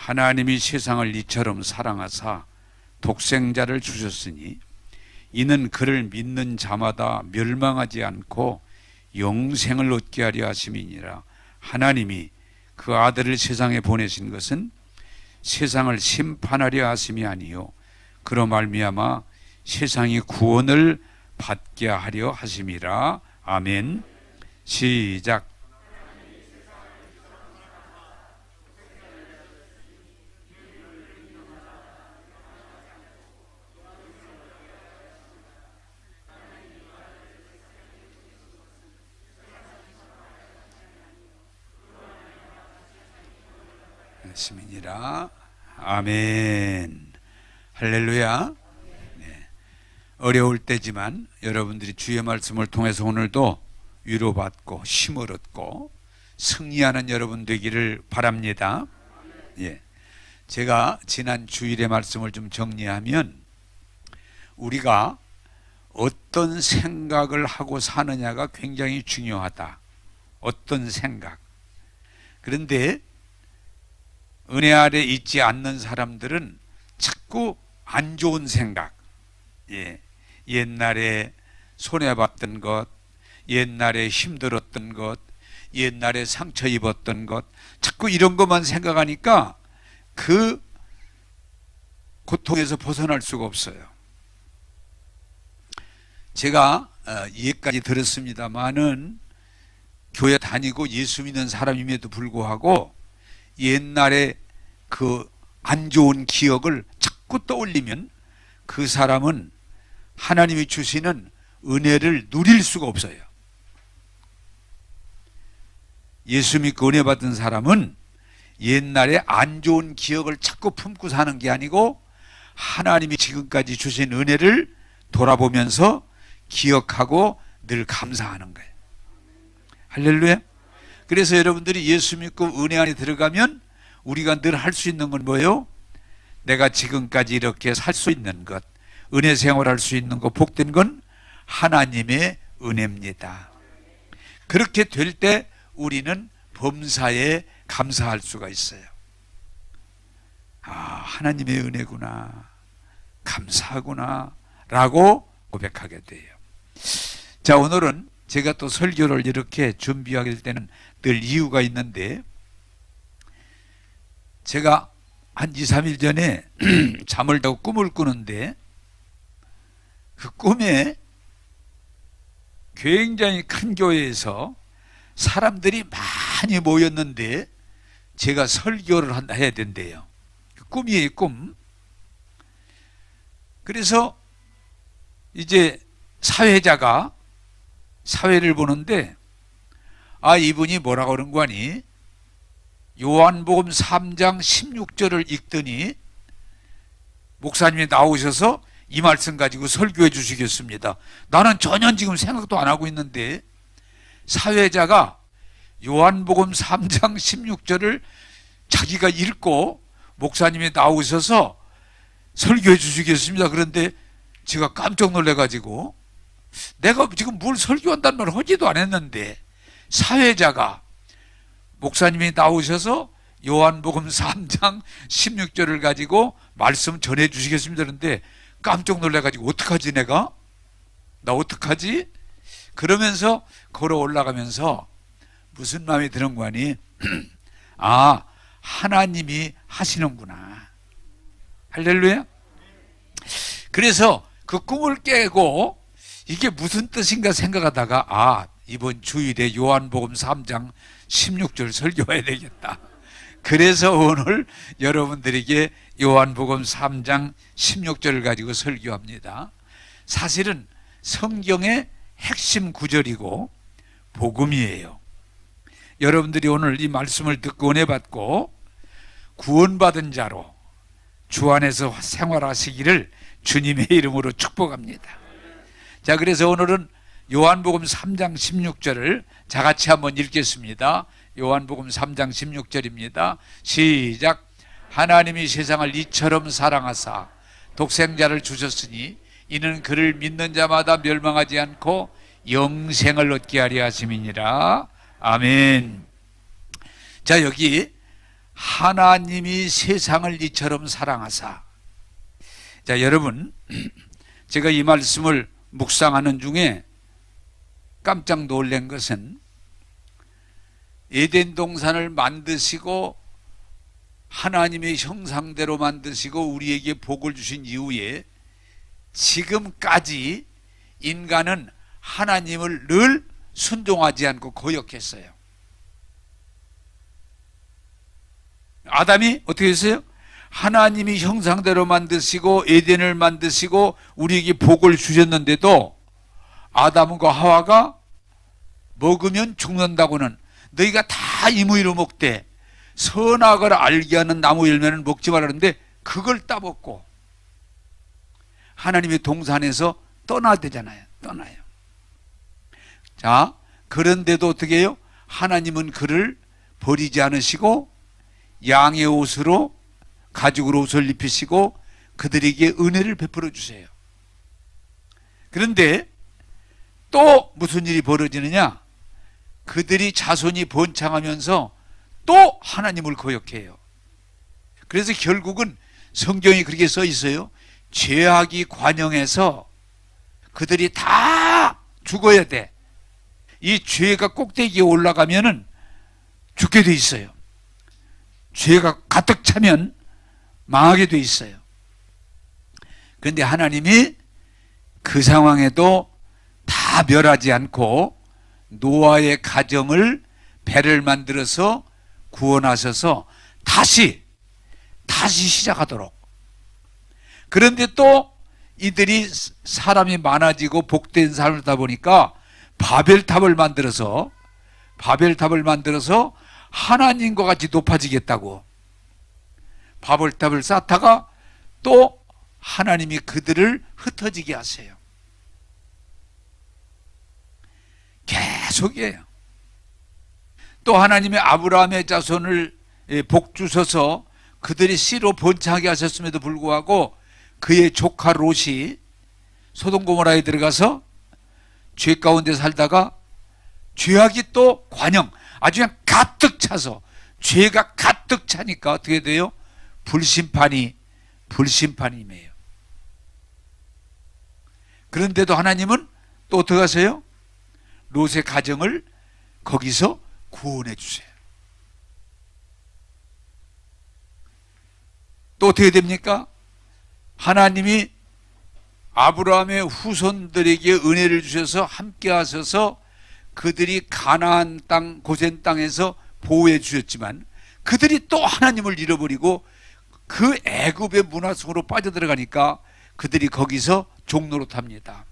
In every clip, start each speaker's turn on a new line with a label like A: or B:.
A: 하나님이 세상을 이처럼 사랑하사 독생자를 주셨으니 이는 그를 믿는 자마다 멸망하지 않고 영생을 얻게 하려 하심이니라. 하나님이 그 아들을 세상에 보내신 것은 세상을 심판하려 하심이 아니요 그로 말미암아 세상이 구원을 받게 하려 하심이라. 아멘. 시작. 시민이라. 아멘. 할렐루야. 네. 어려울 때지만 여러분들이 주의 말씀을 통해서 오늘도 위로받고 힘을 얻고 승리하는 여러분 되기를 바랍니다. 예. 제가 지난 주일의 말씀을 좀 정리하면 우리가 어떤 생각을 하고 사느냐가 굉장히 중요하다. 어떤 생각. 그런데 은혜 아래 있지 않는 사람들은 자꾸 안 좋은 생각, 옛날에 손해봤던 것, 옛날에 힘들었던 것, 옛날에 상처 입었던 것, 자꾸 이런 것만 생각하니까 그 고통에서 벗어날 수가 없어요. 제가 이해까지 들었습니다마는 교회 다니고 예수 믿는 사람임에도 불구하고 옛날에 그 안 좋은 기억을 자꾸 떠올리면 그 사람은 하나님이 주시는 은혜를 누릴 수가 없어요. 예수 믿고 은혜 받은 사람은 옛날에 안 좋은 기억을 자꾸 품고 사는 게 아니고 하나님이 지금까지 주신 은혜를 돌아보면서 기억하고 늘 감사하는 거예요. 할렐루야. 그래서 여러분들이 예수 믿고 은혜 안에 들어가면 우리가 늘 할 수 있는 건 뭐예요? 내가 지금까지 이렇게 살 수 있는 것, 은혜 생활할 수 있는 것, 복된 건 하나님의 은혜입니다. 그렇게 될 때 우리는 범사에 감사할 수가 있어요. 아, 하나님의 은혜구나, 감사하구나 라고 고백하게 돼요. 자, 오늘은 제가 또 설교를 이렇게 준비하게 될 때는 늘 이유가 있는데, 제가 한 2, 3일 전에 잠을 자고 꿈을 꾸는데 그 꿈에 굉장히 큰 교회에서 사람들이 많이 모였는데 제가 설교를 해야 된대요. 꿈이에요, 꿈. 그래서 이제 사회자가 사회를 보는데, 아, 이분이 뭐라고 그런 거 아니? 요한복음 3장 16절을 읽더니 목사님이 나오셔서 이 말씀 가지고 설교해 주시겠습니다. 나는 전혀 지금 생각도 안 하고 있는데 사회자가 요한복음 3장 16절을 자기가 읽고 목사님이 나오셔서 설교해 주시겠습니다. 그런데 제가 깜짝 놀래가지고, 내가 지금 뭘 설교한다는 말 하지도 않았는데 사회자가 목사님이 나오셔서 요한복음 3장 16절을 가지고 말씀 전해 주시겠습니다. 그런데 깜짝 놀래가지고 어떡하지 내가? 나 어떡하지? 그러면서 걸어 올라가면서 무슨 마음이 드는 거 아니? 아, 하나님이 하시는구나. 할렐루야. 그래서 그 꿈을 깨고 이게 무슨 뜻인가 생각하다가, 아, 이번 주일에 요한복음 3장 16절 설교해야 되겠다. 그래서 오늘 여러분들에게 요한복음 3장 16절을 가지고 설교합니다. 사실은 성경의 핵심 구절이고 복음이에요. 여러분들이 오늘 이 말씀을 듣고 은혜 받고 구원받은 자로 주 안에서 생활하시기를 주님의 이름으로 축복합니다. 자, 그래서 오늘은 요한복음 3장 16절을 다 같이 한번 읽겠습니다. 요한복음 3장 16절입니다. 시작. 하나님이 세상을 이처럼 사랑하사 독생자를 주셨으니 이는 그를 믿는 자마다 멸망하지 않고 영생을 얻게 하려 하심이니라. 아멘. 자, 여기 하나님이 세상을 이처럼 사랑하사. 자, 여러분, 제가 이 말씀을 묵상하는 중에 깜짝 놀란 것은 에덴 동산을 만드시고 하나님의 형상대로 만드시고 우리에게 복을 주신 이후에 지금까지 인간은 하나님을 늘 순종하지 않고 거역했어요. 아담이 어떻게 했어요? 하나님이 형상대로 만드시고 에덴을 만드시고 우리에게 복을 주셨는데도 아담과 하와가 먹으면 죽는다고는 너희가 다 이무이로 먹되 선악을 알게 하는 나무 열매는 먹지 말라는데 그걸 따먹고 하나님의 동산에서 떠나야 되잖아요. 떠나요. 자, 그런데도 어떻게 해요? 하나님은 그를 버리지 않으시고 양의 옷으로 가죽으로 옷을 입히시고 그들에게 은혜를 베풀어 주세요. 그런데 또 무슨 일이 벌어지느냐? 그들이 자손이 번창하면서 또 하나님을 거역해요. 그래서 결국은 성경이 그렇게 써 있어요. 죄악이 관영해서 그들이 다 죽어야 돼. 이 죄가 꼭대기에 올라가면은 죽게 돼 있어요. 죄가 가득 차면 망하게 돼 있어요. 그런데 하나님이 그 상황에도 다 멸하지 않고 노아의 가정을 배를 만들어서 구원하셔서 다시 시작하도록. 그런데 또 이들이 사람이 많아지고 복된 삶을 하다 보니까 바벨탑을 만들어서 하나님과 같이 높아지겠다고 바벨탑을 쌓다가 또 하나님이 그들을 흩어지게 하세요. 계속이에요. 또 하나님의 아브라함의 자손을 복 주셔서 그들이 씨로 번창하게 하셨음에도 불구하고 그의 조카 롯이 소돔 고모라에 들어가서 죄 가운데 살다가 죄악이 또 관영 아주 그냥 가득 차서 죄가 가득 차니까 어떻게 돼요? 불심판이 임해요. 그런데도 하나님은 또 어떻게 하세요? 롯의 가정을 거기서 구원해 주세요. 또 어떻게 됩니까? 하나님이 아브라함의 후손들에게 은혜를 주셔서 함께 하셔서 그들이 가나안 땅 고센 땅에서 보호해 주셨지만 그들이 또 하나님을 잃어버리고 그 애굽의 문화 속으로 빠져들어가니까 그들이 거기서 종노릇합니다.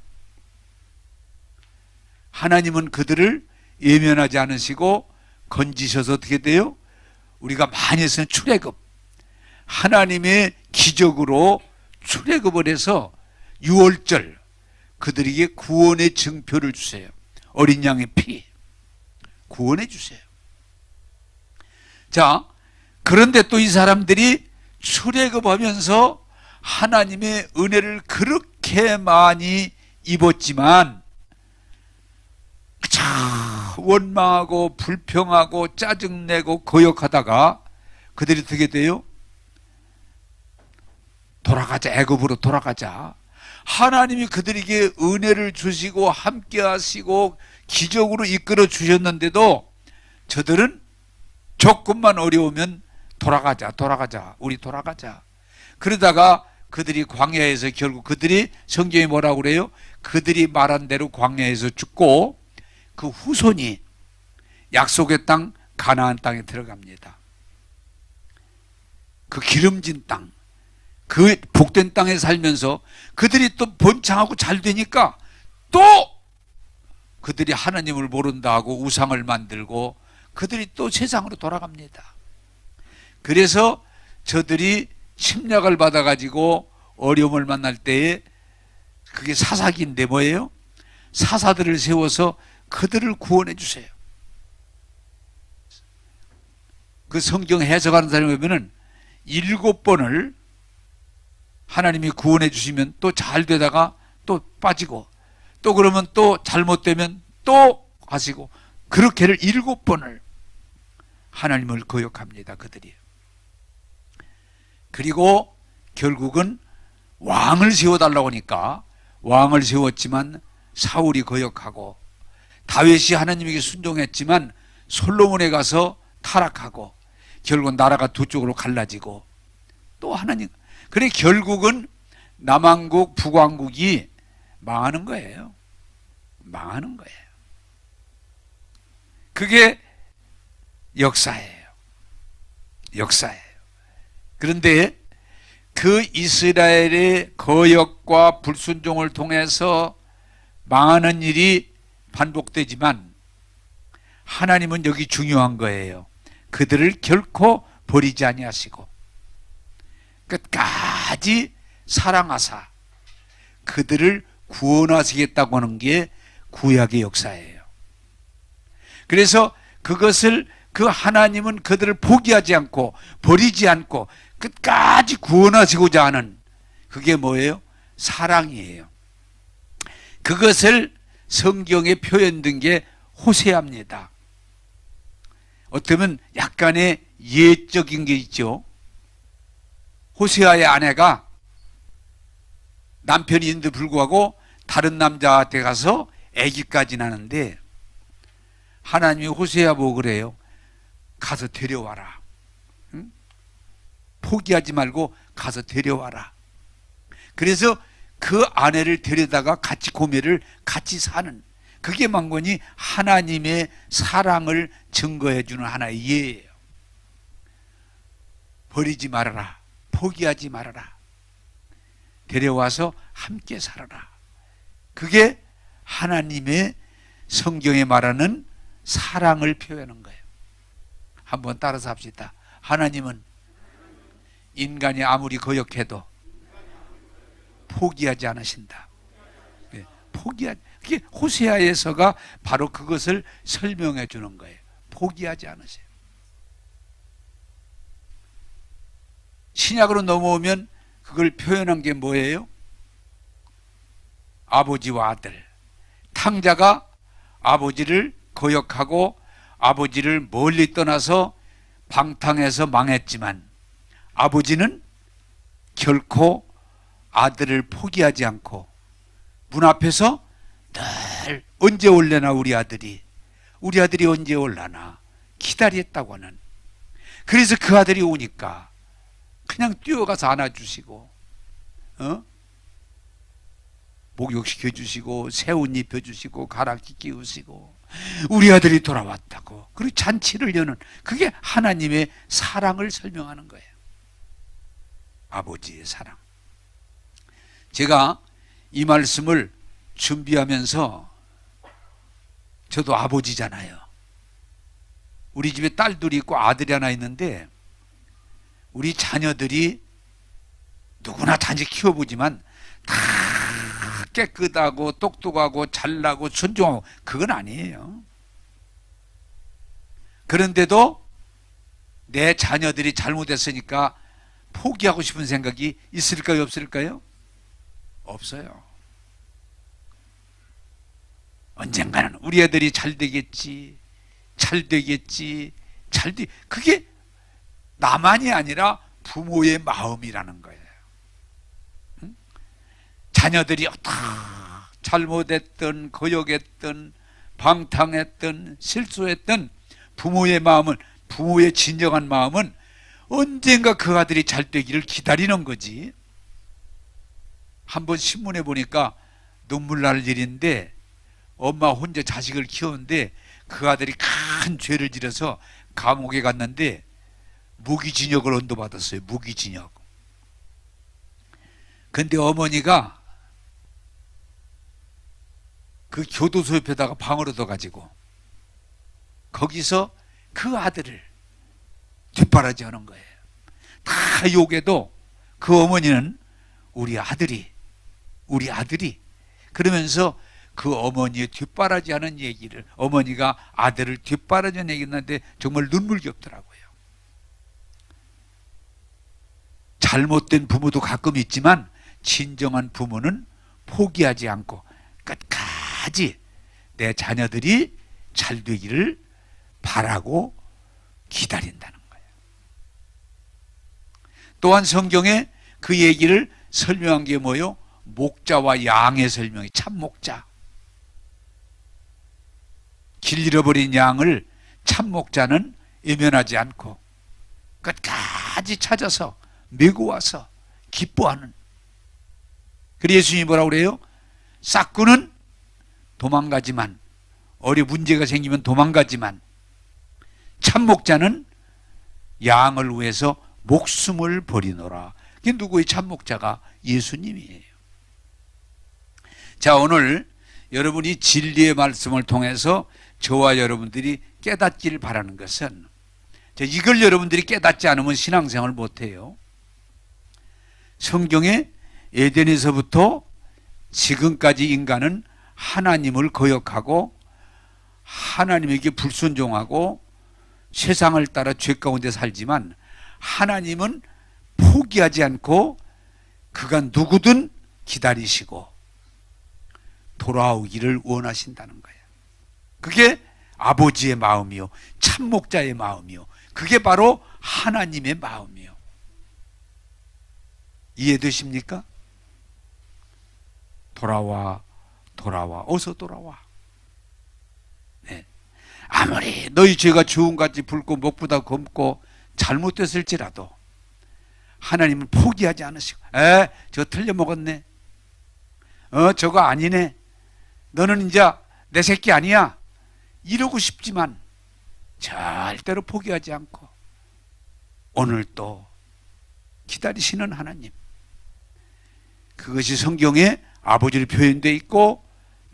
A: 하나님은 그들을 예면하지 않으시고 건지셔서 어떻게 돼요? 우리가 많이 쓰는 출애굽, 하나님의 기적으로 출애굽을 해서 6월절 그들에게 구원의 증표를 주세요. 어린 양의 피 구원해 주세요. 자, 그런데 또 이 사람들이 출애굽하면서 하나님의 은혜를 그렇게 많이 입었지만 원망하고 불평하고 짜증내고 거역하다가 그들이 어떻게 돼요? 돌아가자, 애굽으로 돌아가자. 하나님이 그들에게 은혜를 주시고 함께 하시고 기적으로 이끌어 주셨는데도 저들은 조금만 어려우면 돌아가자, 우리 돌아가자. 그러다가 그들이 광야에서 결국 그들이 성경이 뭐라고 그래요? 그들이 말한 대로 광야에서 죽고 그 후손이 약속의 땅 가나안 땅에 들어갑니다. 그 기름진 땅, 그 복된 땅에 살면서 그들이 또 번창하고 잘 되니까 또 그들이 하나님을 모른다 하고 우상을 만들고 그들이 또 세상으로 돌아갑니다. 그래서 저들이 침략을 받아가지고 어려움을 만날 때에 그게 사사기인데 뭐예요? 사사들을 세워서 그들을 구원해 주세요. 그 성경 해석하는 사람이 보면은 7번을 하나님이 구원해 주시면 또 잘 되다가 또 빠지고 또 그러면 또 잘못되면 또 하시고 그렇게를 7번을 하나님을 거역합니다. 그들이. 그리고 결국은 왕을 세워달라고 하니까 왕을 세웠지만 사울이 거역하고, 다윗이 하나님에게 순종했지만 솔로몬에 가서 타락하고, 결국 나라가 두 쪽으로 갈라지고, 또 하나님, 그래 결국은 남왕국 북왕국이 망하는 거예요. 망하는 거예요. 그게 역사예요. 역사예요. 그런데 그 이스라엘의 거역과 불순종을 통해서 망하는 일이 반복되지만 하나님은 여기 중요한 거예요. 그들을 결코 버리지 아니하시고 끝까지 사랑하사 그들을 구원하시겠다고 하는 게 구약의 역사예요. 그래서 그것을, 그 하나님은 그들을 포기하지 않고 버리지 않고 끝까지 구원하시고자 하는, 그게 뭐예요? 사랑이에요. 그것을 성경에 표현된 게 호세아입니다. 어쩌면 약간의 예적인 게 있죠. 호세아의 아내가 남편이 있는데 불구하고 다른 남자한테 가서 아기까지 낳는데 하나님이 호세아 보고 그래요. 가서 데려와라. 응? 포기하지 말고 가서 데려와라. 그래서 그 아내를 데려다가 같이 고매를 같이 사는, 그게 만건이 하나님의 사랑을 증거해 주는 하나의 예예요. 버리지 말아라. 포기하지 말아라. 데려와서 함께 살아라. 그게 하나님의 성경에 말하는 사랑을 표현한 거예요. 한번 따라서 합시다. 하나님은 인간이 아무리 거역해도 포기하지 않으신다. 그게 호세아에서가 바로 그것을 설명해 주는 거예요. 포기하지 않으세요. 신약으로 넘어오면 그걸 표현한 게 뭐예요? 아버지와 아들. 탕자가 아버지를 거역하고 아버지를 멀리 떠나서 방탕해서 망했지만 아버지는 결코 아들을 포기하지 않고 문 앞에서 늘 언제 올래나 우리 아들이 언제 올라나 기다렸다고 하는, 그래서 그 아들이 오니까 그냥 뛰어가서 안아주시고 목욕시켜 주시고 새옷 입혀 주시고 가락지 끼우시고 우리 아들이 돌아왔다고, 그리고 잔치를 여는, 그게 하나님의 사랑을 설명하는 거예요. 아버지의 사랑. 제가 이 말씀을 준비하면서, 저도 아버지잖아요. 우리 집에 딸 둘이 있고 아들이 하나 있는데 우리 자녀들이 누구나 다 이제 키워보지만 다 깨끗하고 똑똑하고 잘나고 순종하고 그건 아니에요. 그런데도 내 자녀들이 잘못했으니까 포기하고 싶은 생각이 있을까요, 없을까요? 없어요. 언젠가는 우리 애들이 잘 되겠지, 그게 나만이 아니라 부모의 마음이라는 거예요. 응? 자녀들이 잘못했던, 거역했던, 방탕했던, 실수했던 부모의 마음은, 부모의 진정한 마음은 언젠가 그 아들이 잘 되기를 기다리는 거지. 한번 신문에 보니까 눈물 날 일인데, 엄마 혼자 자식을 키우는데 그 아들이 큰 죄를 지어서 감옥에 갔는데 무기징역을 언도받았어요. 무기징역. 근데 어머니가 그 교도소 옆에다가 방을 얻어가지고 거기서 그 아들을 뒷바라지 하는 거예요. 다 욕해도 그 어머니는 우리 아들이 그러면서 그 어머니의 뒷바라지 하는 얘기를, 어머니가 아들을 뒷바라지 하는 얘기를 했는데 정말 눈물겹더라고요. 잘못된 부모도 가끔 있지만 진정한 부모는 포기하지 않고 끝까지 내 자녀들이 잘 되기를 바라고 기다린다는 거예요. 또한 성경에 그 얘기를 설명한 게 뭐요? 목자와 양의 설명이, 참 목자. 길 잃어버린 양을 참 목자는 외면하지 않고 끝까지 찾아서 메고 와서 기뻐하는. 그래서 예수님이 뭐라고 그래요? 싹구는 도망가지만, 문제가 생기면 도망가지만, 참 목자는 양을 위해서 목숨을 버리노라. 그게 누구의 참 목자가? 예수님이에요. 자, 오늘 여러분이 진리의 말씀을 통해서 저와 여러분들이 깨닫기를 바라는 것은, 이걸 여러분들이 깨닫지 않으면 신앙생활을 못해요. 성경에 에덴에서부터 지금까지 인간은 하나님을 거역하고 하나님에게 불순종하고 세상을 따라 죄 가운데 살지만, 하나님은 포기하지 않고 그가 누구든 기다리시고 돌아오기를 원하신다는 거예요. 그게 아버지의 마음이요, 참 목자의 마음이요, 그게 바로 하나님의 마음이요. 이해되십니까? 돌아와, 돌아와, 어서 돌아와. 네. 아무리 너희 죄가 주홍같이 붉고 목보다 검고 잘못됐을지라도 하나님은 포기하지 않으시고, 저 틀려먹었네, 저거 아니네, 너는 이제 내 새끼 아니야, 이러고 싶지만 절대로 포기하지 않고 오늘 또 기다리시는 하나님, 그것이 성경에 아버지로 표현되어 있고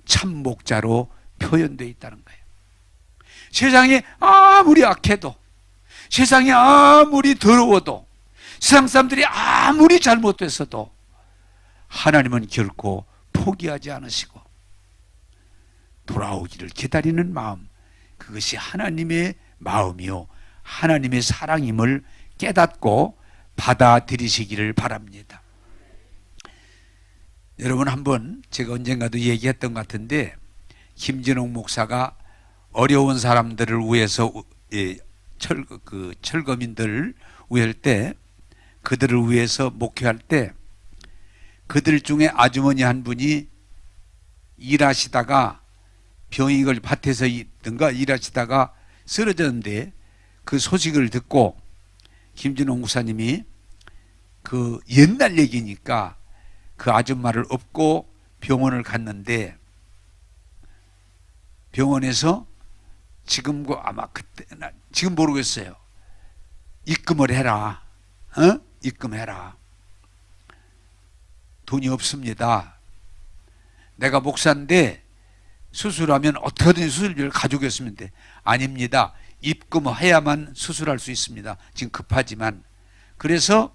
A: 참 목자로 표현되어 있다는 거예요. 세상이 아무리 악해도, 세상이 아무리 더러워도, 세상 사람들이 아무리 잘못됐어도 하나님은 결코 포기하지 않으시고 돌아오기를 기다리는 마음, 그것이 하나님의 마음이요, 하나님의 사랑임을 깨닫고 받아들이시기를 바랍니다. 여러분, 한번 제가 언젠가도 얘기했던 것 같은데, 김진홍 목사가 어려운 사람들을 위해서, 철거민들을 위할 때, 그들을 위해서 목회할 때, 그들 중에 아주머니 한 분이 일하시다가 병이 걸 밭에서 있던가 일하시다가 쓰러졌는데, 그 소식을 듣고 김진홍 목사님이 그 옛날 얘기니까 그 아줌마를 업고 병원을 갔는데, 병원에서 아마 그때, 지금 모르겠어요, 입금을 해라, 입금해라, 돈이 없습니다, 내가 목사인데 수술하면 어떻게든 수술비를 가져오겠으면 돼. 아닙니다, 입금해야만 수술할 수 있습니다, 지금 급하지만. 그래서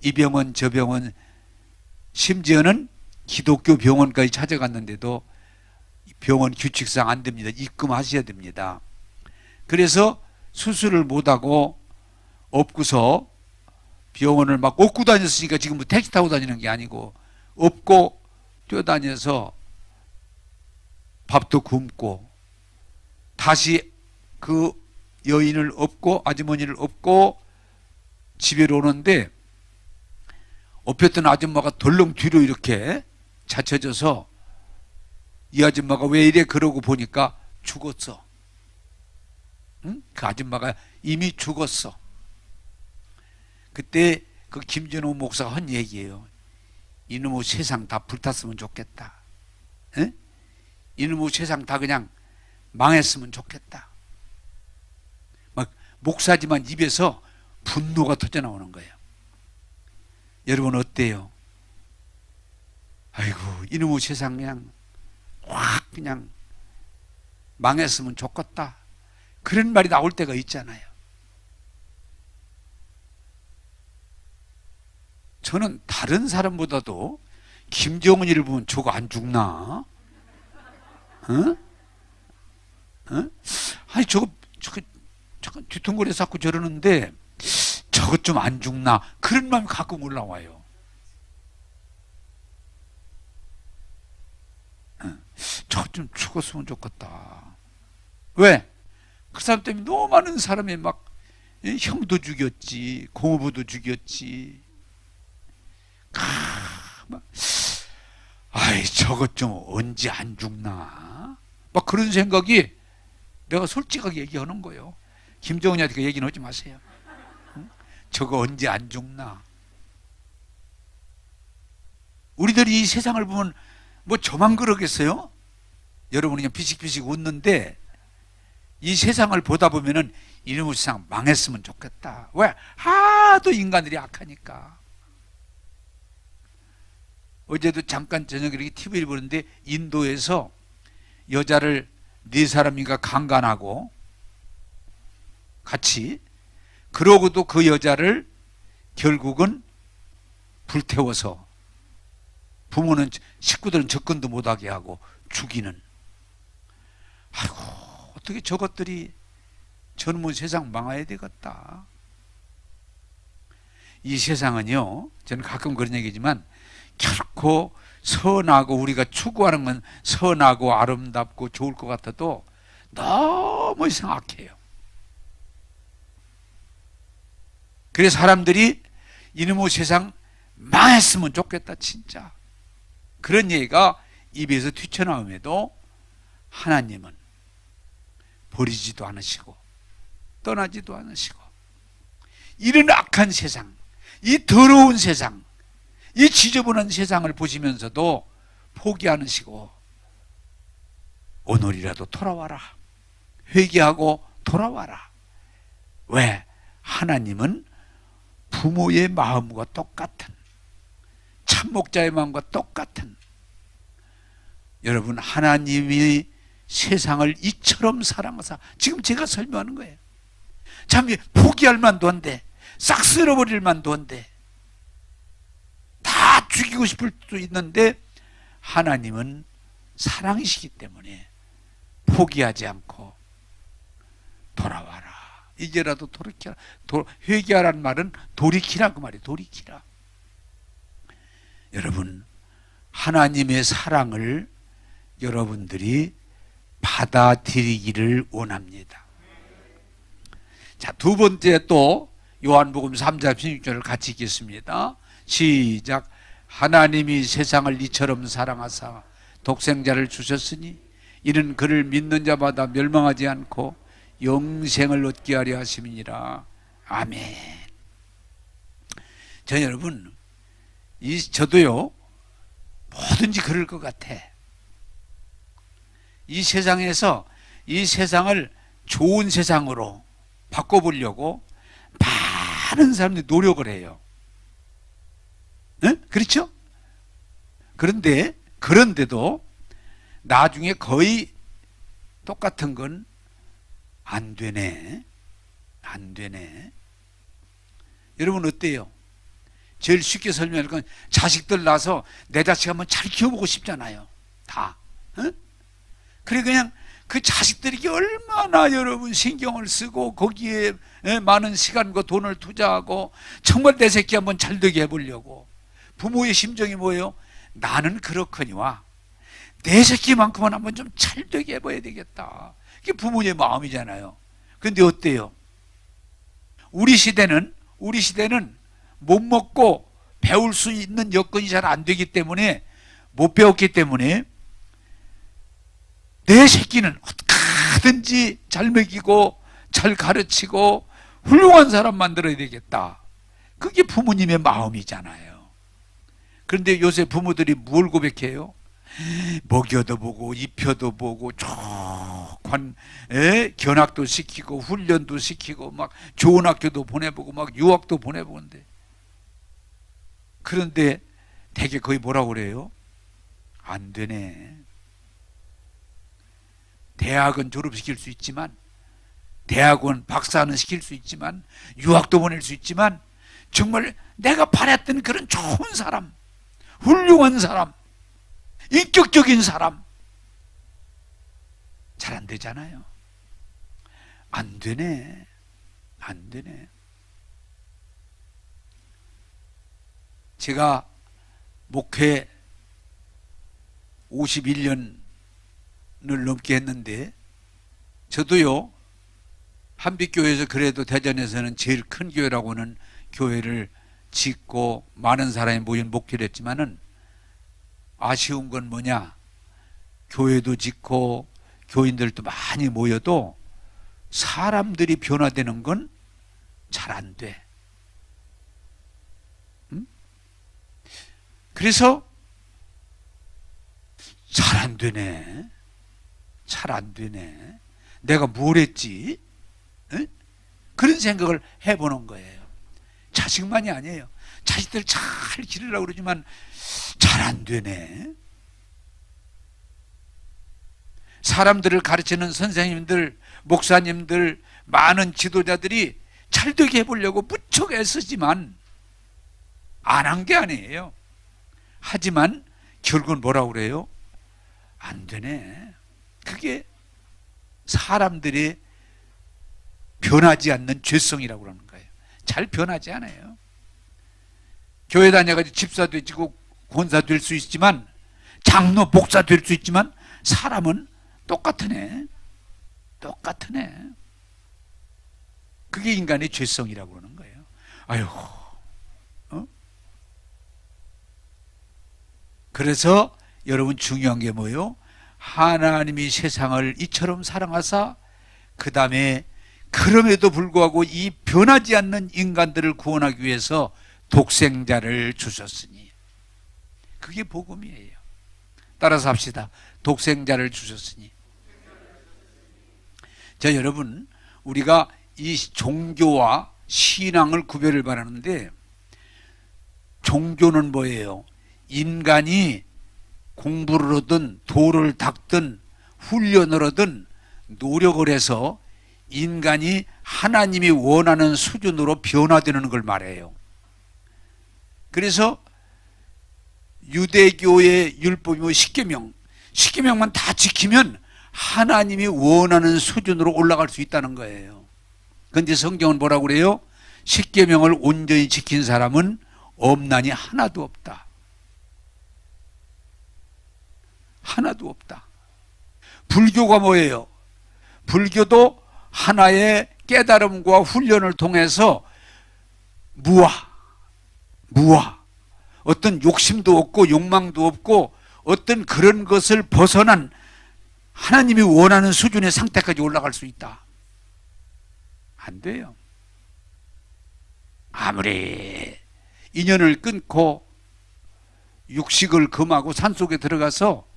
A: 이 병원 저 병원, 심지어는 기독교 병원까지 찾아갔는데도 병원 규칙상 안 됩니다, 입금하셔야 됩니다. 그래서 수술을 못하고 업고서 병원을 막 업고 다녔으니까 지금 뭐 택시 타고 다니는 게 아니고 업고 뛰어다녀서 밥도 굶고 다시 그 여인을 업고, 아주머니를 업고 집에 오는데, 업혔던 아줌마가 덜렁 뒤로 이렇게 자쳐져서, 이 아줌마가 왜 이래 그러고 보니까 죽었어. 응? 그 아줌마가 이미 죽었어. 그때 그 김진호 목사가 한 얘기예요. 이놈의 세상 다 불탔으면 좋겠다. 에? 이놈의 세상 다 그냥 망했으면 좋겠다. 막 목사지만 입에서 분노가 터져 나오는 거예요. 여러분 어때요? 아이고, 이놈의 세상 그냥 확 그냥 망했으면 좋겠다, 그런 말이 나올 때가 있잖아요. 저는 다른 사람보다도 김정은이를 보면 저거 안 죽나? 아니 저거 뒤통거려서 자꾸 저러는데 저거 좀 안 죽나? 그런 마음이 가끔 올라와요. 저거 좀 죽었으면 좋겠다. 왜? 그 사람 때문에 너무 많은 사람이 막 형도 죽였지, 고모부도 죽였지, 저것 좀 언제 안 죽나? 막 그런 생각이 내가 솔직하게 얘기하는 거예요. 김정은이한테 그 얘기는 하지 마세요. 응? 저거 언제 안 죽나? 우리들이 이 세상을 보면 뭐 저만 그러겠어요? 여러분이 그냥 피식피식 웃는데 이 세상을 보다 보면은 이놈의 세상 망했으면 좋겠다. 왜? 하도 인간들이 악하니까. 어제도 잠깐 저녁에 이렇게 TV를 보는데 인도에서 여자를 네 사람인가 강간하고 같이, 그러고도 그 여자를 결국은 불태워서 부모는, 식구들은 접근도 못하게 하고 죽이는. 아이고, 어떻게 저것들이 젊은 세상 망해야 되겠다. 이 세상은요, 저는 가끔 그런 얘기지만 결코 선하고 우리가 추구하는 건 선하고 아름답고 좋을 것 같아도 너무 이상 악해요. 그래서 사람들이 이놈의 세상 망했으면 좋겠다 진짜. 그런 얘기가 입에서 튀쳐나옴에도 하나님은 버리지도 않으시고 떠나지도 않으시고, 이런 악한 세상, 이 더러운 세상, 이 지저분한 세상을 보시면서도 포기 않으시고 오늘이라도 돌아와라, 회개하고 돌아와라. 왜? 하나님은 부모의 마음과 똑같은, 참목자의 마음과 똑같은, 여러분 하나님이 세상을 이처럼 사랑하사, 지금 제가 설명하는 거예요. 참 포기할 만도 한데, 싹 쓸어버릴 만도 한데, 다 죽이고 싶을 수도 있는데 하나님은 사랑이시기 때문에 포기하지 않고 돌아와라, 이제라도 돌이켜라. 회개하라는 말은 돌이키라 그 말이에요. 돌이키라. 여러분, 하나님의 사랑을 여러분들이 받아들이기를 원합니다. 자, 두 번째 또 요한복음 3장 16절을 같이 읽겠습니다. 시작. 하나님이 세상을 이처럼 사랑하사 독생자를 주셨으니 이는 그를 믿는 자마다 멸망하지 않고 영생을 얻게 하려 하심이니라. 아멘. 저 여러분, 저도요 뭐든지 그럴 것 같아. 이 세상에서 이 세상을 좋은 세상으로 바꿔보려고 많은 사람들이 노력을 해요. 네? 그렇죠? 그런데도 나중에 거의 똑같은 건 안 되네. 안 되네. 여러분 어때요? 제일 쉽게 설명할 건 자식들 낳아서 내 자식 한번 잘 키워보고 싶잖아요. 다. 어? 그래 그냥 그 자식들에게 얼마나 여러분 신경을 쓰고 거기에 많은 시간과 돈을 투자하고 정말 내 새끼 한번 잘 되게 해보려고. 부모의 심정이 뭐예요? 나는 그렇거니와 내 새끼만큼은 한번 좀 잘 되게 해봐야 되겠다. 그게 부모의 마음이잖아요. 그런데 어때요? 우리 시대는 못 먹고 배울 수 있는 여건이 잘 안 되기 때문에, 못 배웠기 때문에 내 새끼는 어떻게든지 잘 먹이고 잘 가르치고 훌륭한 사람 만들어야 되겠다. 그게 부모님의 마음이잖아요. 그런데 요새 부모들이 뭘 고백해요? 먹여도 보고 입혀도 보고 견학도 시키고 훈련도 시키고 막 좋은 학교도 보내보고 막 유학도 보내보는데, 그런데 되게 거의 뭐라고 그래요? 안 되네. 대학은 졸업시킬 수 있지만, 대학원 박사는 시킬 수 있지만, 유학도 보낼 수 있지만, 정말 내가 바랬던 그런 좋은 사람, 훌륭한 사람, 인격적인 사람 잘 안 되잖아요. 안 되네. 안 되네. 제가 목회 51년을 넘게 했는데, 저도요 한빛교회에서 그래도 대전에서는 제일 큰 교회라고는 교회를 짓고 많은 사람이 모인 목회를 했지만은 아쉬운 건 뭐냐? 교회도 짓고 교인들도 많이 모여도 사람들이 변화되는 건 잘 안 돼. 그래서 잘 안 되네. 잘 안 되네. 내가 뭘 했지? 응? 그런 생각을 해보는 거예요. 자식만이 아니에요. 자식들 잘 기르려고 그러지만 잘 안 되네. 사람들을 가르치는 선생님들, 목사님들, 많은 지도자들이 잘 되게 해보려고 무척 애쓰지만 안 한 게 아니에요. 하지만 결국은 뭐라고 그래요? 안 되네. 그게 사람들이 변하지 않는 죄성이라고 그러는 거예요. 잘 변하지 않아요. 교회 다녀가지고 집사 되고 권사 될 수 있지만, 장로 목사 될 수 있지만 사람은 똑같으네. 똑같으네. 그게 인간의 죄성이라고 그러는 거예요. 아유, 그래서 여러분 중요한 게 뭐예요? 하나님이 세상을 이처럼 사랑하사 그 다음에 그럼에도 불구하고 이 변하지 않는 인간들을 구원하기 위해서 독생자를 주셨으니, 그게 복음이에요. 따라서 합시다. 독생자를 주셨으니. 자, 여러분, 우리가 이 종교와 신앙을 구별을 바라는데, 종교는 뭐예요? 인간이 공부를 하든 도를 닦든 훈련을 하든 노력을 해서 인간이 하나님이 원하는 수준으로 변화되는 걸 말해요. 그래서 유대교의 율법이 뭐 10계명만 다 지키면 하나님이 원하는 수준으로 올라갈 수 있다는 거예요. 그런데 성경은 뭐라고 그래요? 10계명을 온전히 지킨 사람은 엄난이 하나도 없다. 하나도 없다. 불교가 뭐예요? 불교도 하나의 깨달음과 훈련을 통해서 무아, 어떤 욕심도 없고 욕망도 없고 어떤 그런 것을 벗어난 하나님이 원하는 수준의 상태까지 올라갈 수 있다. 안 돼요. 아무리 인연을 끊고 육식을 금하고 산속에 들어가서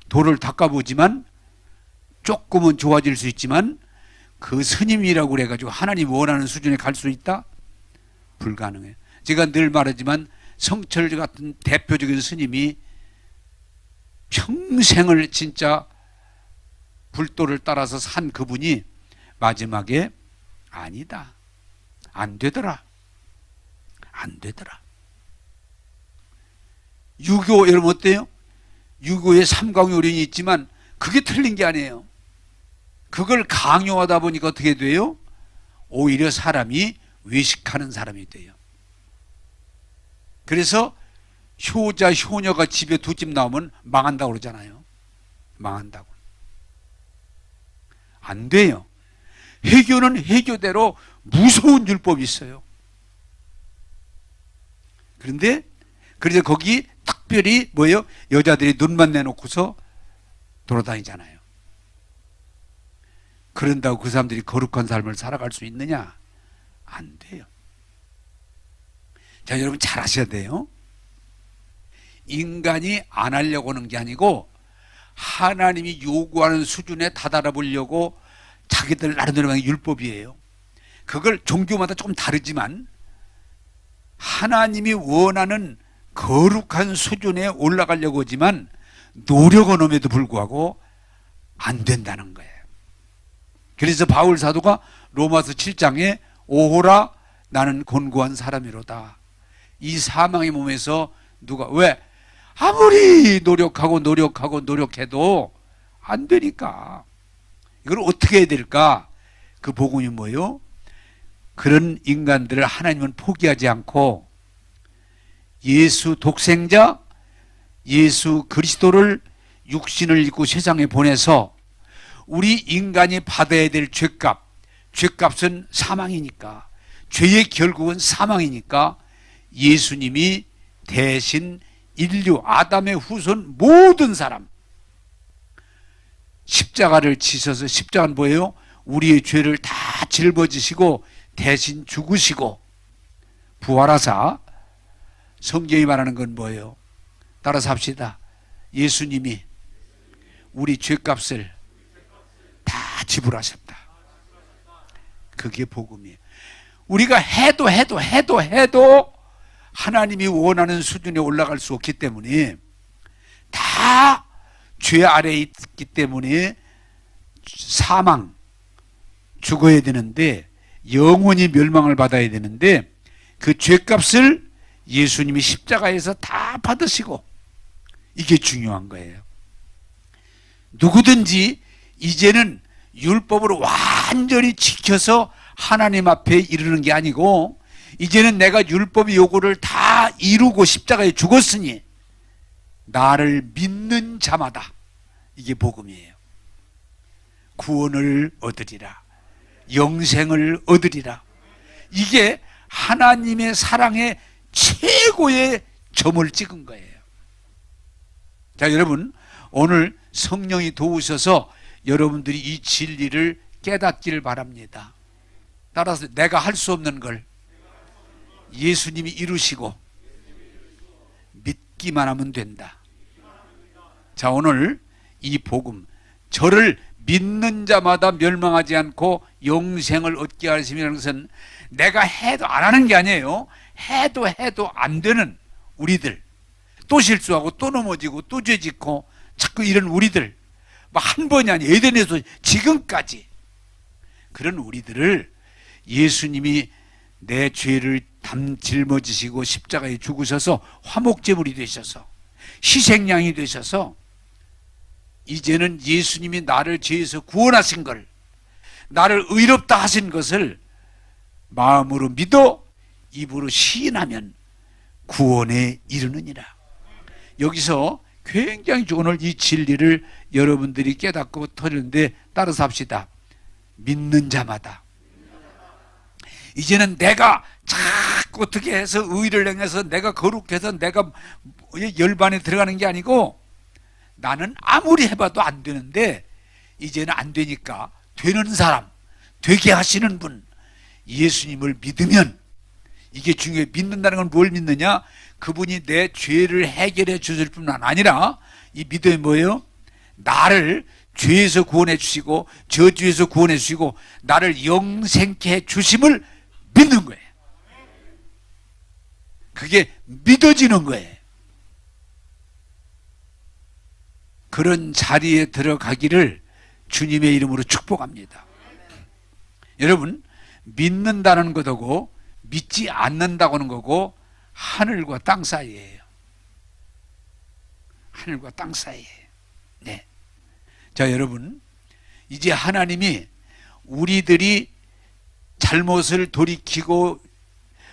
A: 돌을 닦아보지만 조금은 좋아질 수 있지만 그 스님이라고 그래가지고 하나님 원하는 수준에 갈 수 있다? 불가능해요. 제가 늘 말하지만 성철 같은 대표적인 스님이 평생을 진짜 불도를 따라서 산 그분이 마지막에 아니다, 안 되더라, 안 되더라. 유교 여러분 어때요? 유교에 삼강요린이 있지만 그게 틀린 게 아니에요. 그걸 강요하다 보니까 어떻게 돼요? 오히려 사람이 외식하는 사람이 돼요. 그래서 효자, 효녀가 집에 두 집 나오면 망한다고 그러잖아요. 망한다고. 안 돼요. 해교는 해교대로 무서운 율법이 있어요. 그런데 그래서 거기 특별히 뭐예요? 여자들이 눈만 내놓고서 돌아다니잖아요. 그런다고 그 사람들이 거룩한 삶을 살아갈 수 있느냐? 안 돼요. 자, 여러분 잘 아셔야 돼요. 인간이 안 하려고 하는 게 아니고 하나님이 요구하는 수준에 다다라 보려고 자기들 나름대로 하는 율법이에요. 그걸 종교마다 조금 다르지만 하나님이 원하는 거룩한 수준에 올라가려고 하지만 노력은 함에도 불구하고 안 된다는 거예요. 그래서 바울 사도가 로마서 7장에 오호라 나는 곤고한 사람이로다. 이 사망의 몸에서 누가 왜 아무리 노력해도 안 되니까 이걸 어떻게 해야 될까? 그 복음이 뭐예요? 그런 인간들을 하나님은 포기하지 않고 예수 독생자 예수 그리스도를 육신을 입고 세상에 보내서 우리 인간이 받아야 될 죄값은 사망이니까, 죄의 결국은 사망이니까 예수님이 대신 인류 아담의 후손 모든 사람 십자가를 지셔서, 십자가는 뭐예요? 우리의 죄를 다 짊어지시고 대신 죽으시고 부활하사, 성경이 말하는 건 뭐예요? 따라서 합시다. 예수님이 우리 죄값을 다 지불하셨다. 그게 복음이에요. 우리가 해도 하나님이 원하는 수준에 올라갈 수 없기 때문에, 다 죄 아래에 있기 때문에 사망, 죽어야 되는데, 영원히 멸망을 받아야 되는데, 그 죄값을 예수님이 십자가에서 다 받으시고, 이게 중요한 거예요. 누구든지 이제는 율법을 완전히 지켜서 하나님 앞에 이르는 게 아니고, 이제는 내가 율법의 요구를 다 이루고 십자가에 죽었으니 나를 믿는 자마다, 이게 복음이에요. 구원을 얻으리라, 영생을 얻으리라. 이게 하나님의 사랑의 최고의 점을 찍은 거예요. 자, 여러분, 오늘 성령이 도우셔서 여러분들이 이 진리를 깨닫기를 바랍니다. 따라서 내가 할 수 없는 걸 예수님이 이루시고 믿기만 하면 된다. 자, 오늘 이 복음, 저를 믿는 자마다 멸망하지 않고 영생을 얻게 하심이라는 것은 내가 해도 안 하는 게 아니에요. 해도 안 되는 우리들, 또 실수하고 또 넘어지고 또 죄짓고 자꾸 이런 우리들, 뭐 한 번이 아니 에덴에서 지금까지 그런 우리들을 예수님이 내 죄를 짊어지시고 십자가에 죽으셔서 화목제물이 되셔서 희생양이 되셔서, 이제는 예수님이 나를 죄에서 구원하신 걸, 나를 의롭다 하신 것을 마음으로 믿어 입으로 시인하면 구원에 이르느니라. 여기서 굉장히 오늘 이 진리를 여러분들이 깨닫고 터리는데, 따라서 합시다. 믿는 자마다. 이제는 내가 자꾸 어떻게 해서 의를 행해서 내가 거룩해서 내가 열반에 들어가는 게 아니고, 나는 아무리 해봐도 안 되는데 이제는 안 되니까 되는 사람, 되게 하시는 분, 예수님을 믿으면, 이게 중요해. 믿는다는 건 뭘 믿느냐? 그분이 내 죄를 해결해 주실 뿐만 아니라, 이 믿음이 뭐예요? 나를 죄에서 구원해 주시고 저주에서 구원해 주시고 나를 영생케 해 주심을 믿는 거예요. 그게 믿어지는 거예요. 그런 자리에 들어가기를 주님의 이름으로 축복합니다. 여러분, 믿는다는 것하고 믿지 않는다고 하는 거고 하늘과 땅 사이예요. 하늘과 땅 사이예요. 네. 자, 여러분, 이제 하나님이 우리들이 잘못을 돌이키고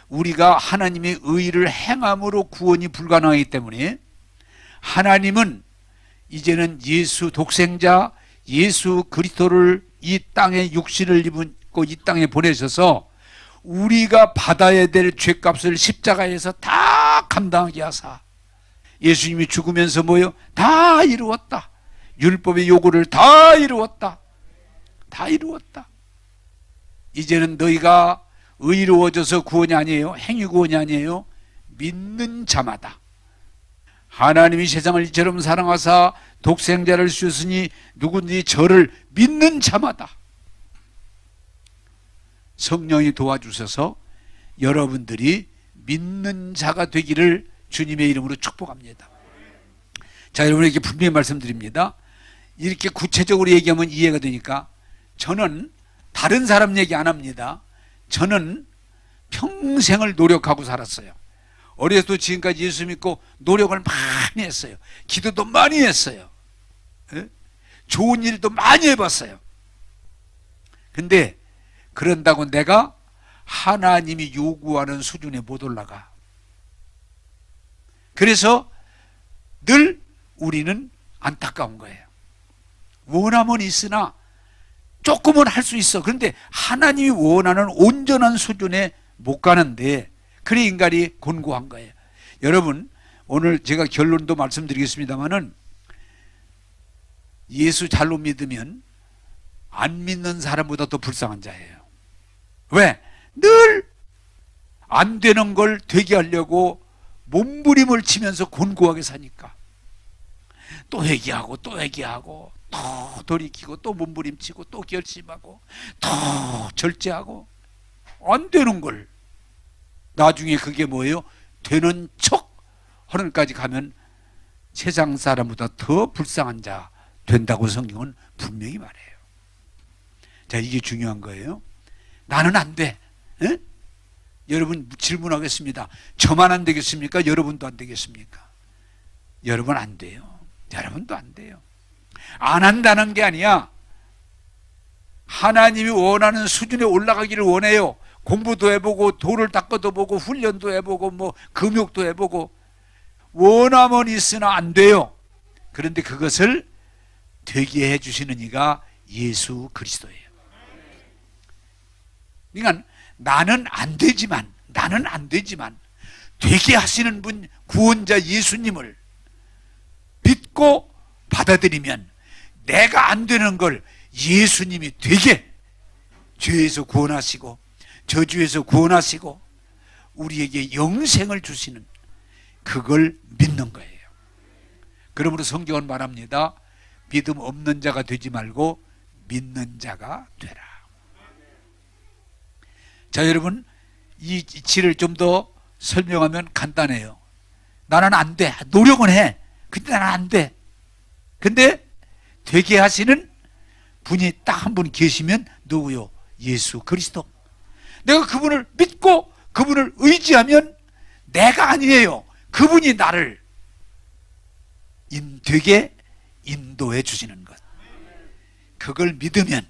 A: 우리가 하나님의 의를 행함으로 구원이 불가능하기 때문에, 하나님은 이제는 예수 독생자 예수 그리스도를 이 땅에 육신을 입고 이 땅에 보내셔서 우리가 받아야 될 죄값을 십자가에서 다 감당하게 하사, 예수님이 죽으면서 뭐요? 다 이루었다. 율법의 요구를 다 이루었다. 다 이루었다. 이제는 너희가 의로워져서 구원이 아니에요. 행위 구원이 아니에요. 믿는 자마다. 하나님이 세상을 이처럼 사랑하사 독생자를 주셨으니 누구든지 저를 믿는 자마다. 성령이 도와주셔서 여러분들이 믿는 자가 되기를 주님의 이름으로 축복합니다. 자, 여러분에게 분명히 말씀드립니다. 이렇게 구체적으로 얘기하면 이해가 되니까, 저는 다른 사람 얘기 안 합니다. 저는 평생을 노력하고 살았어요. 어려서 도 지금까지 예수 믿고 노력을 많이 했어요. 기도도 많이 했어요. 예? 좋은 일도 많이 해봤어요. 근데 그런다고 내가 하나님이 요구하는 수준에 못 올라가. 그래서 늘 우리는 안타까운 거예요. 원함은 있으나 조금은 할 수 있어. 그런데 하나님이 원하는 온전한 수준에 못 가는데, 그래 인간이 곤고한 거예요. 여러분, 오늘 제가 결론도 말씀드리겠습니다만은 예수 잘못 믿으면 안 믿는 사람보다 더 불쌍한 자예요. 왜? 늘 안 되는 걸 되게 하려고 몸부림을 치면서 곤고하게 사니까. 또 회개하고 또 회개하고 또 돌이키고 또 몸부림치고 또 결심하고 또 절제하고 안 되는 걸 나중에 그게 뭐예요? 되는 척 하는 까지 가면 세상 사람보다 더 불쌍한 자 된다고 성경은 분명히 말해요. 자, 이게 중요한 거예요. 나는 안 돼. 에? 여러분 질문하겠습니다. 저만 안 되겠습니까? 여러분도 안 되겠습니까? 여러분 안 돼요. 여러분도 안 돼요. 안 한다는 게 아니야. 하나님이 원하는 수준에 올라가기를 원해요. 공부도 해보고 돌을 닦아도 보고 훈련도 해보고 뭐 금욕도 해보고 원함은 있으나 안 돼요. 그런데 그것을 되게 해주시는 이가 예수 그리스도예요. 그러니까 나는 안 되지만 되게 하시는 분 구원자 예수님을 믿고 받아들이면 내가 안 되는 걸 예수님이 되게 죄에서 구원하시고 저주에서 구원하시고 우리에게 영생을 주시는 그걸 믿는 거예요. 그러므로 성경은 말합니다. 믿음 없는 자가 되지 말고 믿는 자가 되라. 자, 여러분 이 이치를 좀 더 설명하면 간단해요. 나는 안 돼. 노력은 해. 근데 나는 안 돼. 근데 되게 하시는 분이 딱 한 분 계시면 누구요? 예수 그리스도. 내가 그분을 믿고 그분을 의지하면 내가 아니에요. 그분이 나를 되게 인도해 주시는 것. 그걸 믿으면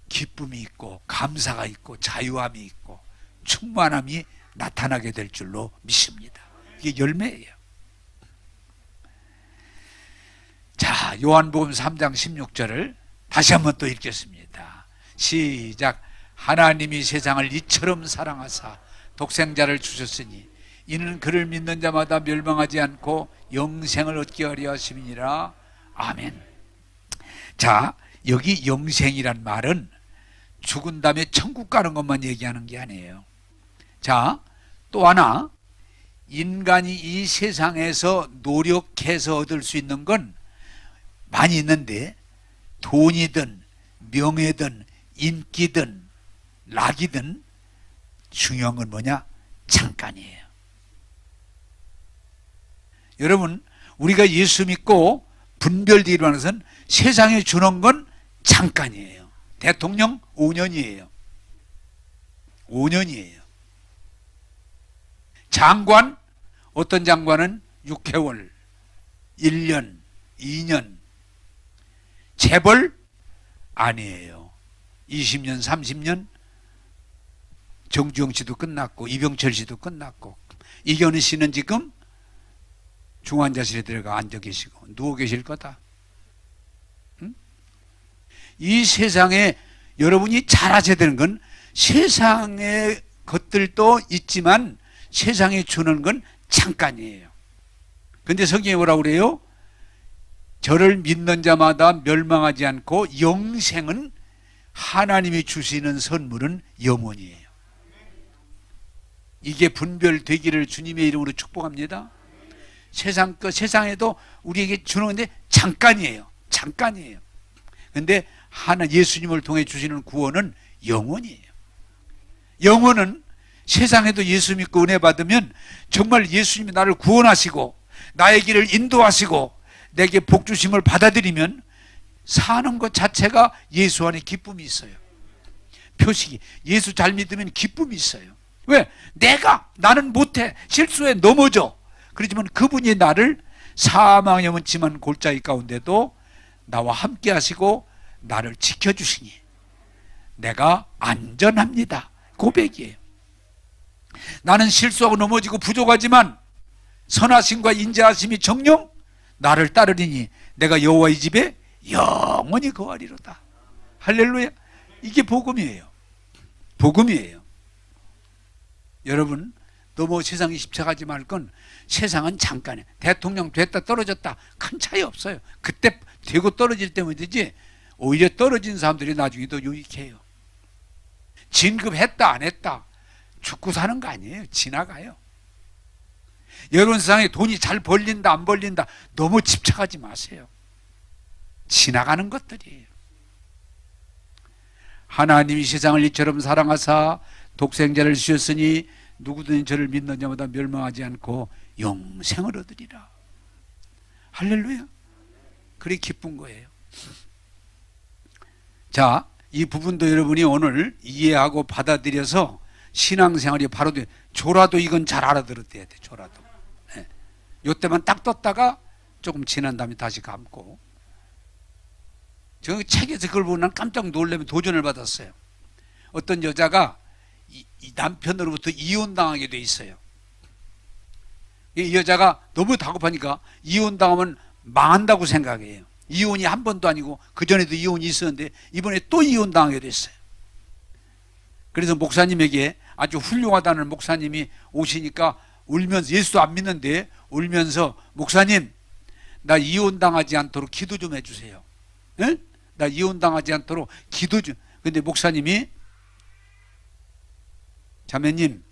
A: 기쁨이 있고 감사가 있고 자유함이 있고 충만함이 나타나게 될 줄로 믿습니다. 이게 열매예요. 자, 요한복음 3장 16절을 다시 한번 또 읽겠습니다. 시작. 하나님이 세상을 이처럼 사랑하사 독생자를 주셨으니 이는 그를 믿는 자마다 멸망하지 않고 영생을 얻게 하려 하심이니라. 아멘. 자, 여기 영생이란 말은 죽은 다음에 천국 가는 것만 얘기하는 게 아니에요. 자, 또 하나, 인간이 이 세상에서 노력해서 얻을 수 있는 건 많이 있는데 돈이든 명예든 인기든 낙이든 중요한 건 뭐냐? 잠깐이에요. 여러분, 우리가 예수 믿고 분별되기로 하는 것은 세상에 주는 건 잠깐이에요. 대통령 5년이에요. 5년이에요. 장관, 어떤 장관은 6개월, 1년, 2년. 재벌 아니에요. 20년, 30년. 정주영 씨도 끝났고 이병철 씨도 끝났고 이경은 씨는 지금 중환자실에 들어가 앉아 계시고 누워 계실 거다. 응? 이 세상에 여러분이 잘하셔야 되는 건 세상의 것들도 있지만 세상에 주는 건 잠깐이에요. 근데 성경이 뭐라고 그래요? 저를 믿는 자마다 멸망하지 않고 영생은 하나님이 주시는 선물은 영원이에요. 이게 분별되기를 주님의 이름으로 축복합니다. 세상 것, 세상에도 우리에게 주는 건데 잠깐이에요. 잠깐이에요. 근데 하나 예수님을 통해 주시는 구원은 영원이에요. 영원은 세상에도 예수 믿고 은혜 받으면 정말 예수님이 나를 구원하시고 나의 길을 인도하시고 내게 복 주심을 받아들이면 사는 것 자체가 예수 안에 기쁨이 있어요. 표식이 예수 잘 믿으면 기쁨이 있어요. 왜? 나는 못해. 실수해. 넘어져. 그렇지만 그분이 나를 사망의 문침한 골짜기 가운데도 나와 함께 하시고 나를 지켜주시니 내가 안전합니다. 고백이에요. 나는 실수하고 넘어지고 부족하지만 선하심과 인자하심이 정령 나를 따르리니 내가 여호와의 집에 영원히 거하리로다. 할렐루야. 이게 복음이에요. 복음이에요. 여러분, 너무 세상이 집착하지 말 건 세상은 잠깐이야. 대통령 됐다 떨어졌다 큰 차이 없어요. 그때 되고 떨어질 때면 되지 오히려 떨어진 사람들이 나중에 더 유익해요. 진급했다 안 했다 죽고 사는 거 아니에요. 지나가요. 여러분 세상에 돈이 잘 벌린다 안 벌린다 너무 집착하지 마세요. 지나가는 것들이에요. 하나님이 세상을 이처럼 사랑하사 독생자를 주셨으니 누구든지 저를 믿는 자마다 멸망하지 않고 영생을 얻으리라. 할렐루야. 그리 기쁜 거예요. 자, 이 부분도 여러분이 오늘 이해하고 받아들여서 신앙생활이 바로 돼. 조라도 이건 잘 알아들어야 돼. 조라도. 네. 요때만 딱 떴다가 조금 지난 다음에 다시 감고. 저 책에서 그걸 보고 난 깜짝 놀라면 도전을 받았어요. 어떤 여자가 이 남편으로부터 이혼당하게 돼 있어요. 이 여자가 너무 다급하니까 이혼당하면 망한다고 생각해요. 이혼이 한 번도 아니고 그전에도 이혼이 있었는데 이번에 또 이혼당하게 됐어요. 그래서 목사님에게 아주 훌륭하다는 목사님이 오시니까 울면서, 예수도 안 믿는데 울면서, 목사님 나 이혼당하지 않도록 기도 좀 해주세요. 에? 나 이혼당하지 않도록 기도 좀. 근데 목사님이, 자매님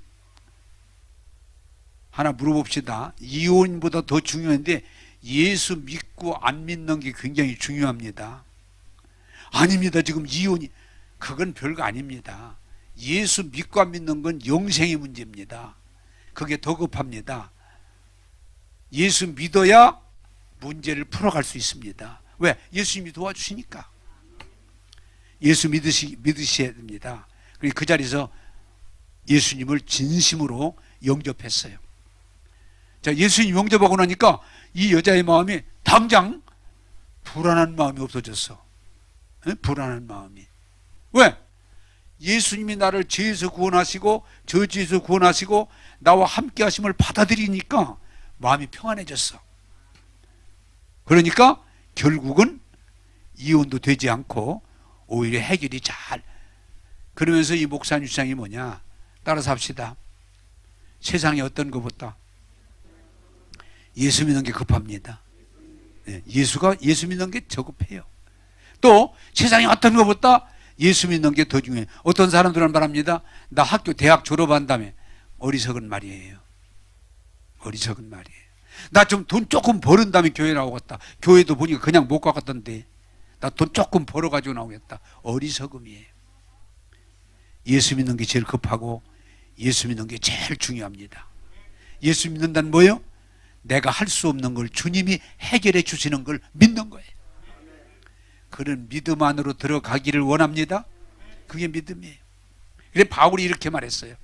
A: 하나 물어봅시다. 이혼보다 더 중요한데 예수 믿고 안 믿는 게 굉장히 중요합니다. 아닙니다. 지금 이혼이, 그건 별거 아닙니다. 예수 믿고 안 믿는 건 영생의 문제입니다. 그게 더 급합니다. 예수 믿어야 문제를 풀어갈 수 있습니다. 왜? 예수님이 도와주시니까. 예수 믿으셔야 됩니다. 그리고 그 자리에서 예수님을 진심으로 영접했어요. 자, 예수님 영접하고 나니까 이 여자의 마음이 당장 불안한 마음이 없어졌어. 에? 불안한 마음이. 왜? 예수님이 나를 죄에서 구원하시고 저주에서 구원하시고 나와 함께 하심을 받아들이니까 마음이 평안해졌어. 그러니까 결국은 이혼도 되지 않고 오히려 해결이 잘. 그러면서 이 목사님 주장이 뭐냐? 따라서 합시다. 세상에 어떤 것보다 예수 믿는 게 급합니다. 예수 믿는 게 저급해요. 또 세상에 어떤 것보다 예수 믿는 게 더 중요해요. 어떤 사람들은 말합니다. 나 학교 대학 졸업한 다음에. 어리석은 말이에요. 어리석은 말이에요. 나 좀 돈 조금 벌은 다음에 교회 나오겠다. 교회도 보니까 그냥 못 가겠던데 나 돈 조금 벌어가지고 나오겠다. 어리석음이에요. 예수 믿는 게 제일 급하고 예수 믿는 게 제일 중요합니다. 예수 믿는다는 뭐예요? 내가 할 수 없는 걸 주님이 해결해 주시는 걸 믿는 거예요. 그런 믿음 안으로 들어가기를 원합니다. 그게 믿음이에요. 그래서 바울이 이렇게 말했어요.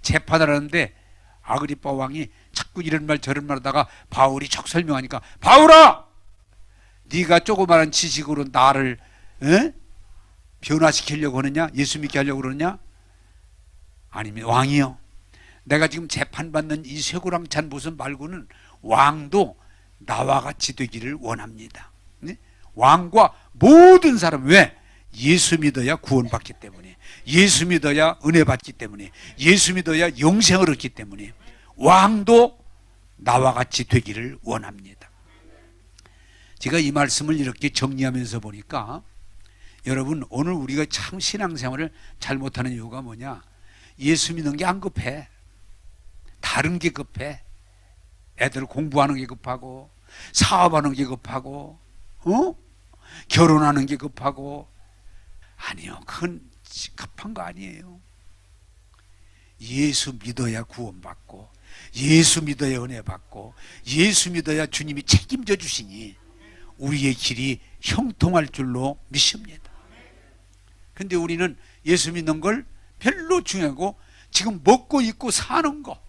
A: 재판을 하는데 아그리빠 왕이 자꾸 이런 말 저런 말 하다가 바울이 척 설명하니까, 바울아! 네가 조그마한 지식으로 나를 변화시키려고 하느냐? 예수 믿게 하려고 그러느냐? 아니면 왕이요, 내가 지금 재판받는 이 쇠고랑찬 모습 말고는 왕도 나와 같이 되기를 원합니다. 네? 왕과 모든 사람, 왜? 예수 믿어야 구원받기 때문에, 예수 믿어야 은혜 받기 때문에, 예수 믿어야 영생을 얻기 때문에 왕도 나와 같이 되기를 원합니다. 제가 이 말씀을 이렇게 정리하면서 보니까 여러분, 오늘 우리가 참 신앙생활을 잘못하는 이유가 뭐냐? 예수 믿는 게 안 급해. 다른 게 급해. 애들 공부하는 게 급하고, 사업하는 게 급하고, 결혼하는 게 급하고. 아니요, 그건 급한 거 아니에요. 예수 믿어야 구원받고, 예수 믿어야 은혜 받고, 예수 믿어야 주님이 책임져 주시니 우리의 길이 형통할 줄로 믿습니다. 근데 우리는 예수 믿는 걸 별로 중요하고, 지금 먹고 입고 사는 거,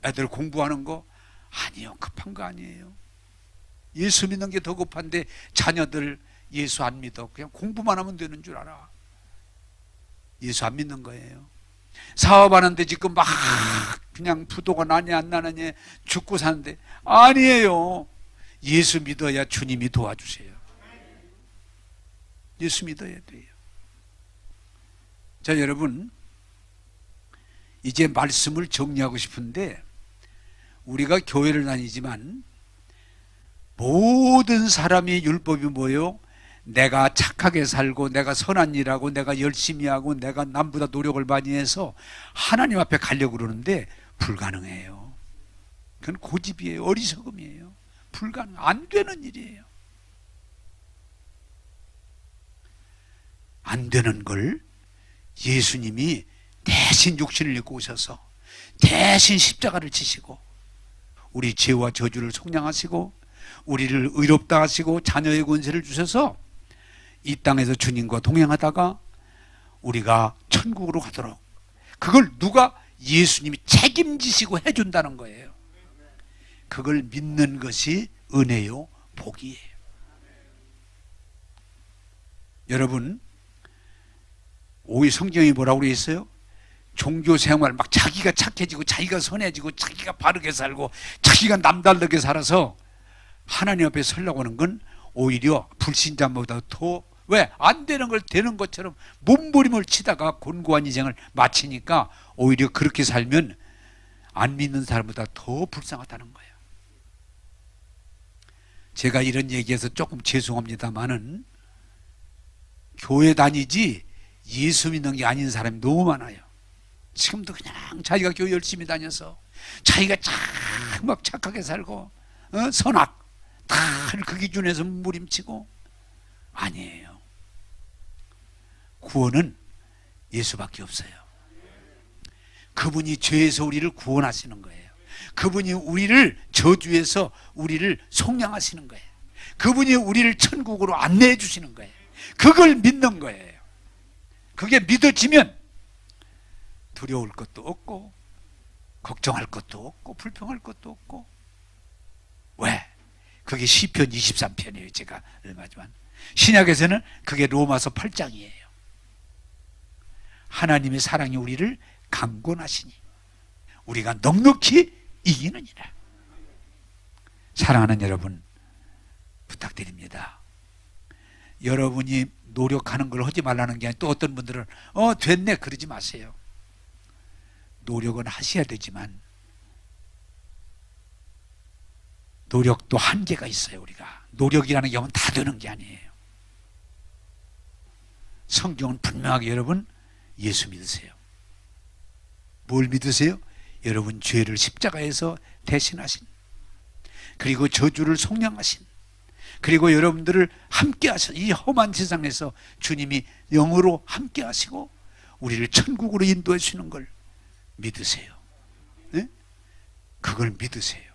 A: 애들 공부하는 거, 아니요, 급한 거 아니에요. 예수 믿는 게 더 급한데 자녀들 예수 안 믿어. 그냥 공부만 하면 되는 줄 알아. 예수 안 믿는 거예요. 사업하는데 지금 막 그냥 부도가 나냐 안 나느냐 죽고 사는데, 아니에요. 예수 믿어야 주님이 도와주세요. 예수 믿어야 돼요. 자, 여러분, 이제 말씀을 정리하고 싶은데, 우리가 교회를 다니지만 모든 사람이 율법이 뭐예요? 내가 착하게 살고 내가 선한 일하고 내가 열심히 하고 내가 남보다 노력을 많이 해서 하나님 앞에 가려고 그러는데 불가능해요. 그건 고집이에요. 어리석음이에요. 안 되는 일이에요. 안 되는 걸 예수님이 대신 육신을 입고 오셔서 대신 십자가를 지시고 우리 죄와 저주를 속량하시고 우리를 의롭다 하시고 자녀의 권세를 주셔서 이 땅에서 주님과 동행하다가 우리가 천국으로 가도록, 그걸 누가? 예수님이 책임지시고 해준다는 거예요. 그걸 믿는 것이 은혜요, 복이에요. 여러분, 오히 성경이 뭐라고 그랬어요? 종교 생활 막 자기가 착해지고 자기가 선해지고 자기가 바르게 살고 자기가 남다르게 살아서 하나님 앞에 서려고 하는 건 오히려 불신자보다 더, 왜? 안 되는 걸 되는 것처럼 몸부림을 치다가 곤고한 인생을 마치니까 오히려 그렇게 살면 안 믿는 사람보다 더 불쌍하다는 거예요. 제가 이런 얘기해서 조금 죄송합니다만은 교회 다니지 예수 믿는 게 아닌 사람이 너무 많아요. 지금도 그냥 자기가 교회 열심히 다녀서 자기가 막 착하게 살고 선악 다 그 기준에서 몸부림치고, 아니에요. 구원은 예수밖에 없어요. 그분이 죄에서 우리를 구원하시는 거예요. 그분이 우리를 저주에서 우리를 속량하시는 거예요. 그분이 우리를 천국으로 안내해 주시는 거예요. 그걸 믿는 거예요. 그게 믿어지면 두려울 것도 없고 걱정할 것도 없고 불평할 것도 없고. 왜? 그게 시편 23편이에요. 제가 얼마 전 신약에서는 그게 로마서 8장이에요. 하나님의 사랑이 우리를 강권하시니 우리가 넉넉히 이기느니라. 사랑하는 여러분, 부탁드립니다. 여러분이 노력하는 걸 하지 말라는 게 아니라, 또 어떤 분들은 됐네 그러지 마세요. 노력은 하셔야 되지만 노력도 한계가 있어요. 우리가 노력이라는 경우는 다 되는 게 아니에요. 성경은 분명하게 여러분 예수 믿으세요. 뭘 믿으세요? 여러분 죄를 십자가에서 대신하신, 그리고 저주를 속량하신, 그리고 여러분들을 함께 하셔, 이 험한 세상에서 주님이 영으로 함께 하시고 우리를 천국으로 인도해 주시는 걸 믿으세요. 네? 그걸 믿으세요.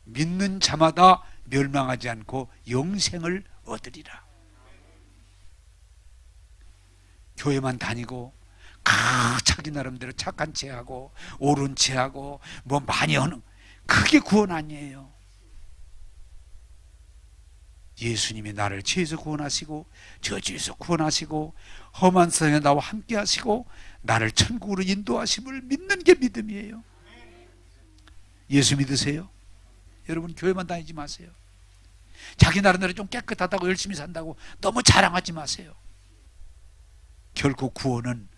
A: 믿는 자마다 멸망하지 않고 영생을 얻으리라. 교회만 다니고 자기 나름대로 착한 체하고 옳은 체하고 뭐 많이 하는, 그게 구원 아니에요. 예수님이 나를 죄에서 구원하시고 저주에서 구원하시고 험한 세상에 나와 함께 하시고 나를 천국으로 인도하심을 믿는 게 믿음이에요. 예수 믿으세요? 여러분 교회만 다니지 마세요. 자기 나름대로 좀 깨끗하다고 열심히 산다고 너무 자랑하지 마세요. 결코 구원은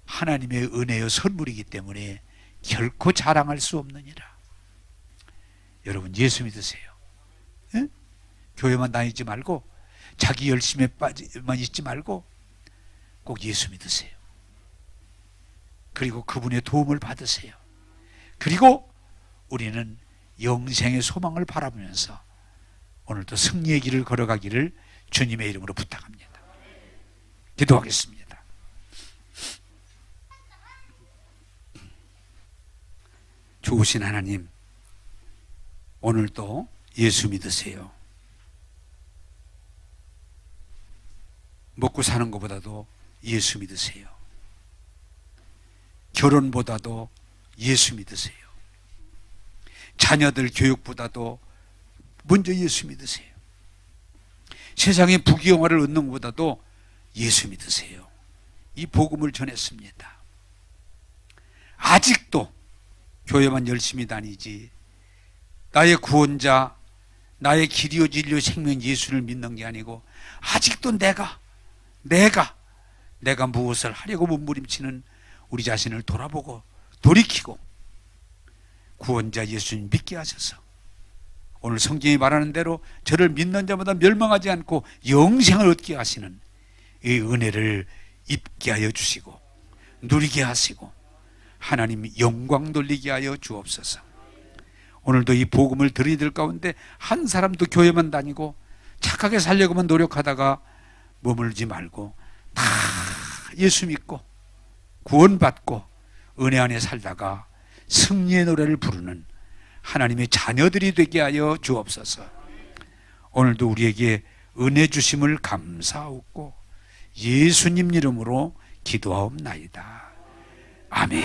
A: 하나님의 은혜요 선물이기 때문에 결코 자랑할 수 없느니라. 여러분 예수 믿으세요. 예? 교회만 다니지 말고 자기 열심에 빠지만 있지 말고 꼭 예수 믿으세요. 그리고 그분의 도움을 받으세요. 그리고 우리는 영생의 소망을 바라보면서 오늘도 승리의 길을 걸어가기를 주님의 이름으로 부탁합니다. 기도하겠습니다. 좋으신 하나님, 오늘도 예수 믿으세요. 먹고 사는 것보다도 예수 믿으세요. 결혼보다도 예수 믿으세요. 자녀들 교육보다도 먼저 예수 믿으세요. 세상의 부귀영화를 얻는 것보다도 예수 믿으세요. 이 복음을 전했습니다. 아직도 교회만 열심히 다니지 나의 구원자, 나의 길이요 진리요 생명 예수를 믿는 게 아니고 아직도 내가 무엇을 하려고 몸부림치는 우리 자신을 돌아보고 돌이키고 구원자 예수님 믿게 하셔서 오늘 성경이 말하는 대로 저를 믿는 자마다 멸망하지 않고 영생을 얻게 하시는 이 은혜를 입게 하여 주시고 누리게 하시고 하나님 영광 돌리게 하여 주옵소서. 오늘도 이 복음을 들은 이들 가운데 한 사람도 교회만 다니고 착하게 살려고만 노력하다가 머물지 말고 다 예수 믿고 구원받고 은혜 안에 살다가 승리의 노래를 부르는 하나님의 자녀들이 되게 하여 주옵소서. 오늘도 우리에게 은혜 주심을 감사하고 예수님 이름으로 기도하옵나이다. 아멘.